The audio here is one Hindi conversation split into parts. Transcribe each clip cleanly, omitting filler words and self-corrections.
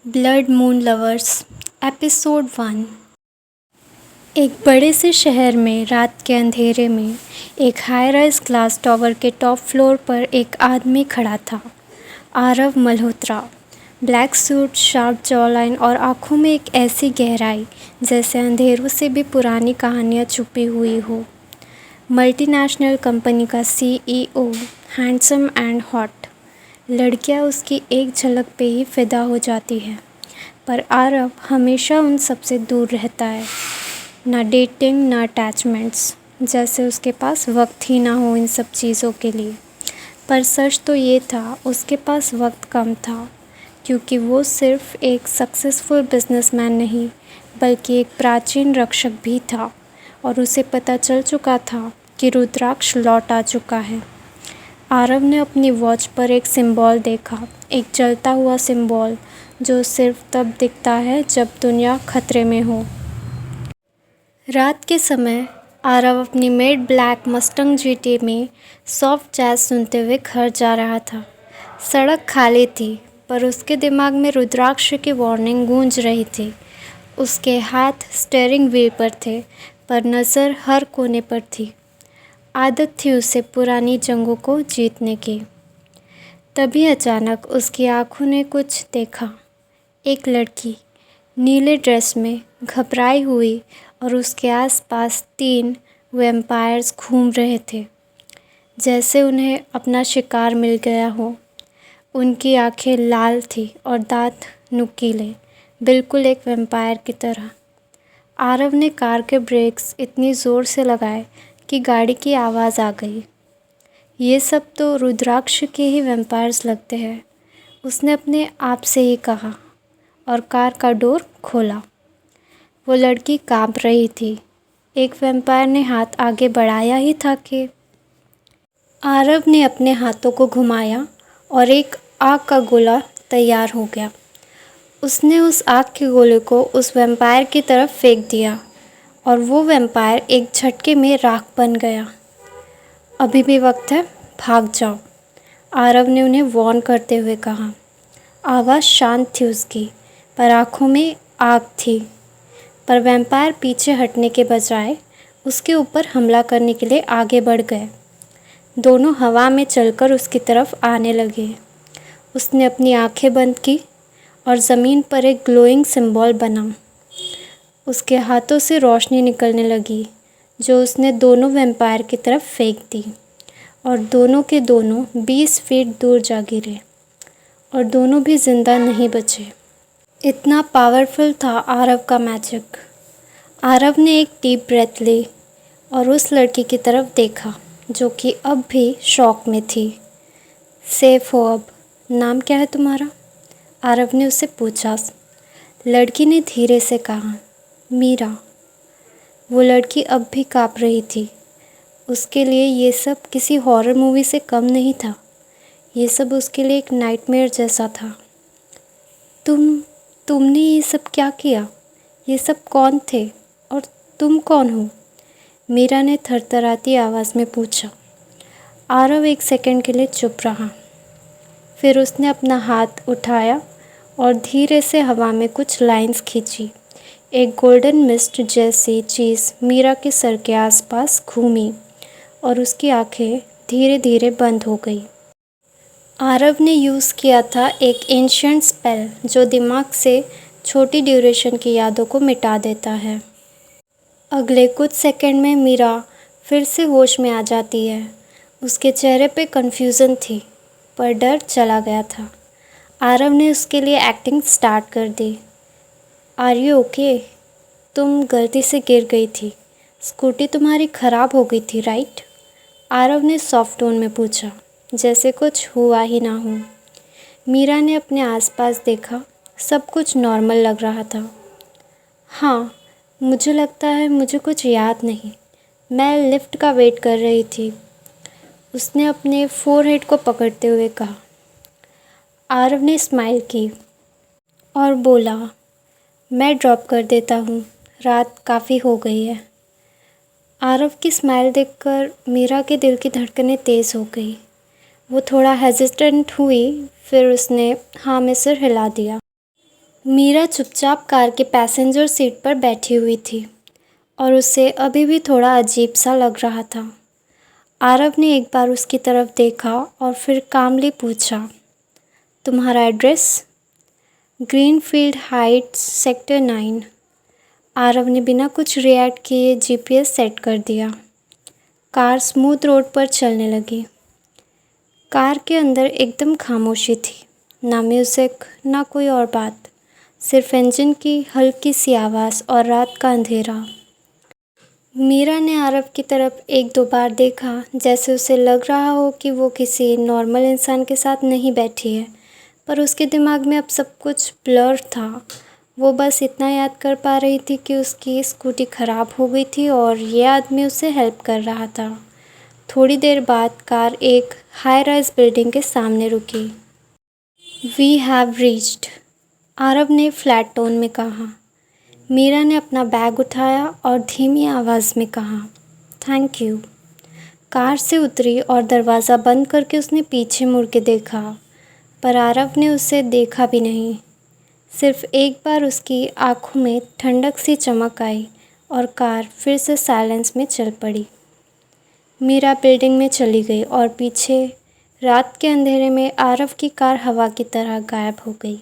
Blood moon lovers episode 1। एक बड़े से शहर में रात के अंधेरे में एक हाई राइज ग्लास टावर के टॉप फ्लोर पर एक आदमी खड़ा था। Aarav Malhotra. Black suit, sharp jawline और आंखों में एक ऐसी गहराई जैसे अंधेरों से भी पुरानी कहानियाँ छुपी हुई हो। मल्टीनेशनल कंपनी का CEO, हैंडसम एंड हॉट। लड़कियां उसकी एक झलक पे ही फिदा हो जाती है, पर आरव हमेशा उन सबसे दूर रहता है। ना डेटिंग, ना अटैचमेंट्स, जैसे उसके पास वक्त ही ना हो इन सब चीज़ों के लिए। पर सच तो ये था, उसके पास वक्त कम था, क्योंकि वो सिर्फ एक सक्सेसफुल बिजनेसमैन नहीं, बल्कि एक प्राचीन रक्षक भी था, और उसे पता चल चुका था कि रुद्राक्ष लौट आ चुका है। आरव ने अपनी वॉच पर एक सिंबल देखा, एक जलता हुआ सिंबल जो सिर्फ तब दिखता है जब दुनिया खतरे में हो। रात के समय आरव अपनी मेड ब्लैक मस्टंग GT में सॉफ्ट जैज सुनते हुए घर जा रहा था। सड़क खाली थी, पर उसके दिमाग में रुद्राक्ष की वार्निंग गूंज रही थी। उसके हाथ स्टीयरिंग व्हील पर थे, पर नज़र हर कोने पर थी। आदत थी उसे पुरानी जंगों को जीतने की। तभी अचानक उसकी आंखों ने कुछ देखा। एक लड़की नीले ड्रेस में घबराई हुई, और उसके आसपास 3 वैम्पायर्स घूम रहे थे, जैसे उन्हें अपना शिकार मिल गया हो। उनकी आंखें लाल थी और दांत नुकीले, बिल्कुल एक वैम्पायर की तरह। आरव ने कार के ब्रेक्स इतनी ज़ोर से लगाए कि गाड़ी की आवाज़ आ गई। ये सब तो रुद्राक्ष के ही वैम्पायर्स लगते हैं, उसने अपने आप से ही कहा, और कार का डोर खोला। वो लड़की कांप रही थी। एक वैम्पायर ने हाथ आगे बढ़ाया ही था कि आरव ने अपने हाथों को घुमाया और एक आग का गोला तैयार हो गया। उसने उस आग के गोले को उस वैम्पायर की तरफ फेंक दिया, और वो वैम्पायर एक झटके में राख बन गया। अभी भी वक्त है, भाग जाओ, आरव ने उन्हें वार्न करते हुए कहा। आवाज़ शांत थी उसकी, पर आँखों में आग थी। पर वैम्पायर पीछे हटने के बजाय उसके ऊपर हमला करने के लिए आगे बढ़ गए। दोनों हवा में चलकर उसकी तरफ आने लगे। उसने अपनी आंखें बंद की और ज़मीन पर एक ग्लोइंग सिंबल बना। उसके हाथों से रोशनी निकलने लगी, जो उसने दोनों वैम्पायर की तरफ फेंक दी, और दोनों के दोनों 20 फीट दूर जा गिरे, और दोनों भी जिंदा नहीं बचे। इतना पावरफुल था आरव का मैजिक। आरव ने एक डीप ब्रेथ ली और उस लड़की की तरफ देखा, जो कि अब भी शॉक में थी। सेफ हो अब। नाम क्या है तुम्हारा? आरव ने उससे पूछा। लड़की ने धीरे से कहा, मीरा। वो लड़की अब भी काँप रही थी। उसके लिए ये सब किसी हॉरर मूवी से कम नहीं था। ये सब उसके लिए एक नाइटमेयर जैसा था। तुमने ये सब क्या किया? ये सब कौन थे, और तुम कौन हो? मीरा ने थरथराती आवाज़ में पूछा। आरव एक सेकंड के लिए चुप रहा। फिर उसने अपना हाथ उठाया और धीरे से हवा में कुछ लाइंस खींची। एक गोल्डन मिस्ट जैसी चीज़ मीरा के सर के आसपास घूमी, और उसकी आंखें धीरे धीरे बंद हो गई। आरव ने यूज़ किया था एक एंशिएंट स्पेल, जो दिमाग से छोटी ड्यूरेशन की यादों को मिटा देता है। अगले कुछ सेकंड में मीरा फिर से होश में आ जाती है। उसके चेहरे पे कन्फ्यूज़न थी, पर डर चला गया था। आरव ने उसके लिए एक्टिंग स्टार्ट कर दी। Are you okay? तुम गलती से गिर गई थी। स्कूटी तुम्हारी ख़राब हो गई थी, राइट? आरव ने सॉफ्ट टोन में पूछा, जैसे कुछ हुआ ही ना हो। मीरा ने अपने आसपास देखा। सब कुछ नॉर्मल लग रहा था। हाँ, मुझे लगता है मुझे कुछ याद नहीं। मैं लिफ्ट का वेट कर रही थी, उसने अपने फोरहेड को पकड़ते हुए कहा। आरव ने स्माइल की और बोला, मैं ड्रॉप कर देता हूँ, रात काफ़ी हो गई है। आरव की स्माइल देखकर मीरा के दिल की धड़कनें तेज़ हो गई। वो थोड़ा हेजिटेंट हुई, फिर उसने हाँ में सिर हिला दिया। मीरा चुपचाप कार के पैसेंजर सीट पर बैठी हुई थी और उसे अभी भी थोड़ा अजीब सा लग रहा था। आरव ने एक बार उसकी तरफ देखा और फिर कामली पूछा, तुम्हारा address? Greenfield Heights sector 9। Aarav ने बिना कुछ रिएक्ट किए जीपीएस सेट कर दिया। कार स्मूथ रोड पर चलने लगी। कार के अंदर एकदम खामोशी थी, ना म्यूज़िक ना कोई और बात, सिर्फ इंजन की हल्की सी आवाज़ और रात का अंधेरा। मीरा ने आरव की तरफ एक दो बार देखा, जैसे उसे लग रहा हो कि वो किसी नॉर्मल इंसान के साथ नहीं बैठी है, पर उसके दिमाग में अब सब कुछ ब्लर था। वो बस इतना याद कर पा रही थी कि उसकी स्कूटी ख़राब हो गई थी और ये आदमी उसे हेल्प कर रहा था। थोड़ी देर बाद कार एक हाई राइज बिल्डिंग के सामने रुकी। वी हैव रीच्ड, आरव ने फ्लैट टोन में कहा। मीरा ने अपना बैग उठाया और धीमी आवाज़ में कहा, थैंक यू। कार से उतरी और दरवाज़ा बंद करके उसने पीछे मुड़ के देखा, पर आरव ने उसे देखा भी नहीं। सिर्फ एक बार उसकी आँखों में ठंडक सी चमक आई और कार फिर से साइलेंस में चल पड़ी। मीरा बिल्डिंग में चली गई और पीछे रात के अंधेरे में आरव की कार हवा की तरह गायब हो गई।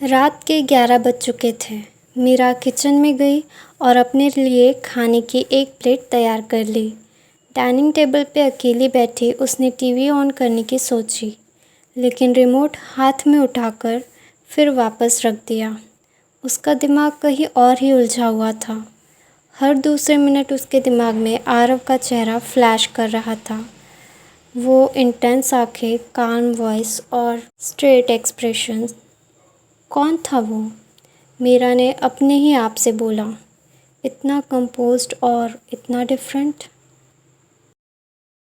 रात के 11 बज चुके थे। मीरा किचन में गई और अपने लिए खाने की एक प्लेट तैयार कर ली। डाइनिंग टेबल पे अकेली बैठी उसने टीवी ऑन करने की सोची, लेकिन रिमोट हाथ में उठाकर फिर वापस रख दिया। उसका दिमाग कहीं और ही उलझा हुआ था। हर दूसरे मिनट उसके दिमाग में आरव का चेहरा फ्लैश कर रहा था। वो इंटेंस आँखें, काल्म वॉइस और स्ट्रेट एक्सप्रेशंस। कौन था वो? मीरा ने अपने ही आप से बोला, इतना कंपोज्ड और इतना डिफरेंट।